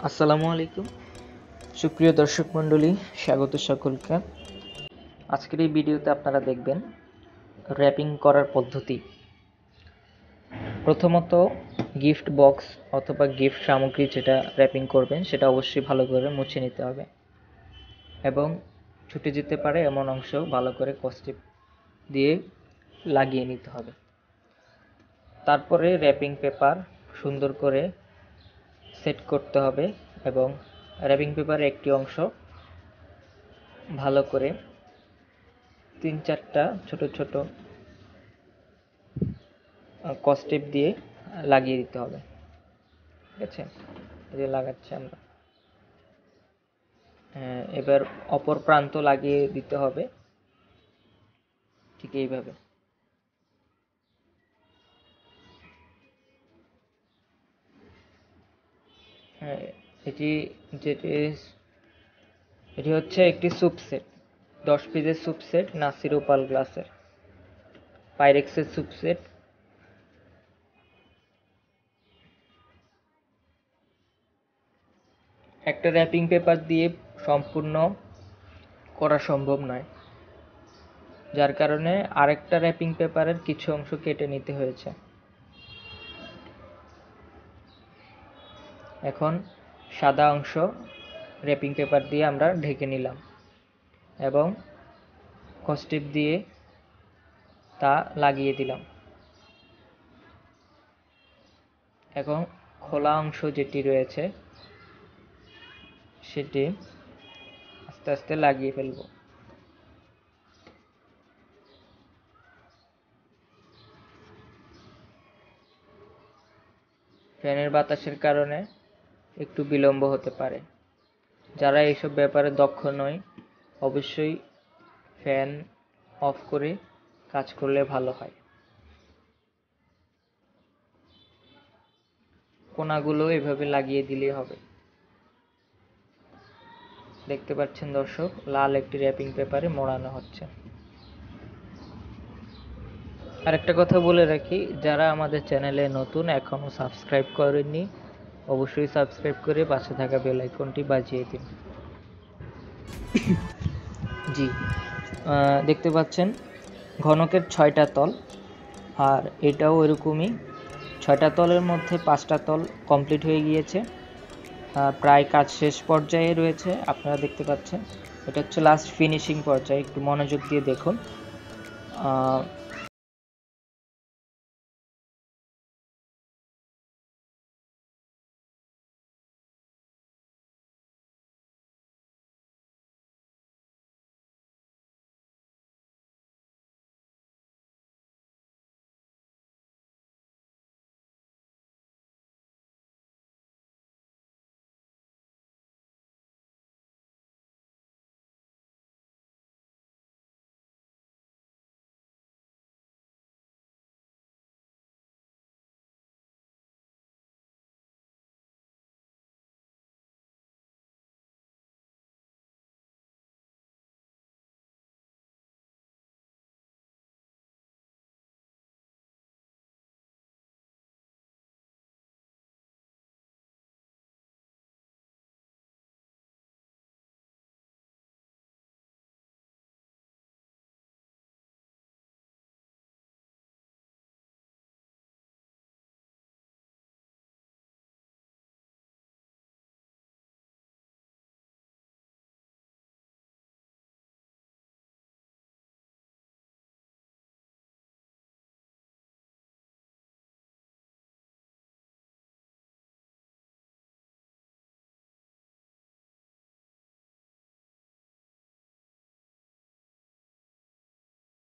আসসালামু আলাইকুম সুপ্রিয় দর্শক মণ্ডলী, স্বাগত সকলকে। আজকের এই ভিডিওতে আপনারা দেখবেন র্যাপিং করার পদ্ধতি। প্রথমত গিফট বক্স অথবা গিফট সামগ্রী যেটা র্যাপিং করবেন সেটা অবশ্যই ভালো করে মুছে নিতে হবে এবং ছুটে যেতে পারে এমন অংশ ভালো করে কস্টেপ দিয়ে লাগিয়ে নিতে হবে। তারপরে র্যাপিং পেপার সুন্দর করে সেট করতে হবে এবং র্যাপিং পেপারের একটি অংশ ভালো করে 3-4টা ছোট ছোট কস্টেপ দিয়ে লাগিয়ে দিতে হবে। ঠিক আছে, এই যে লাগাচ্ছি আমরা। এবার অপর প্রান্ত লাগিয়ে দিতে হবে ঠিক এইভাবে। এটি হচ্ছে একটি স্যুপ সেট, 10 পিসের স্যুপ সেট, নাসির ওপাল গ্লাসের পাইরেক্সের স্যুপ সেট। একটা র্যাপিং পেপার দিয়ে সম্পূর্ণ করা সম্ভব নয়, যার কারণে আরেকটা র্যাপিং পেপারের কিছু অংশ কেটে নিতে হয়েছে। এখন সাদা অংশ র্যাপিং পেপার দিয়ে আমরা ঢেকে নিলাম এবং কস্টেপ দিয়ে তা লাগিয়ে দিলাম। এখন খোলা অংশ যেটি রয়েছে সেটি আস্তে আস্তে লাগিয়ে ফেলব। ফ্যানের বাতাসের কারণে একটু বিলম্ব হতে পারে। যারা এইসব ব্যাপারে দক্ষ নয় অবশ্যই ফ্যান অফ করে কাজ করলে ভালো হয়। কোনাগুলো এভাবে লাগিয়ে দিলেই হবে। দেখতে পাচ্ছেন দর্শক, লাল একটি র্যাপিং পেপারে মোড়ানো হচ্ছে। আরেকটা কথা বলে রাখি, যারা আমাদের চ্যানেলে নতুন এখনো সাবস্ক্রাইব করেননি অবশ্যই সাবস্ক্রাইব করে পাশে থাকা বেল আইকনটি বাজিয়ে দিন। জি, দেখতে পাচ্ছেন ঘনকের 6টা তল, আর এটাও এরকমই 6টা তলের মধ্যে 5টা তল কমপ্লিট হয়ে গিয়েছে, প্রায় কাজ শেষ পর্যায়ে রয়েছে। আপনারা দেখতে পাচ্ছেন এটা হচ্ছে লাস্ট ফিনিশিং পর্যায়ে, একটু মনোযোগ দিয়ে দেখুন।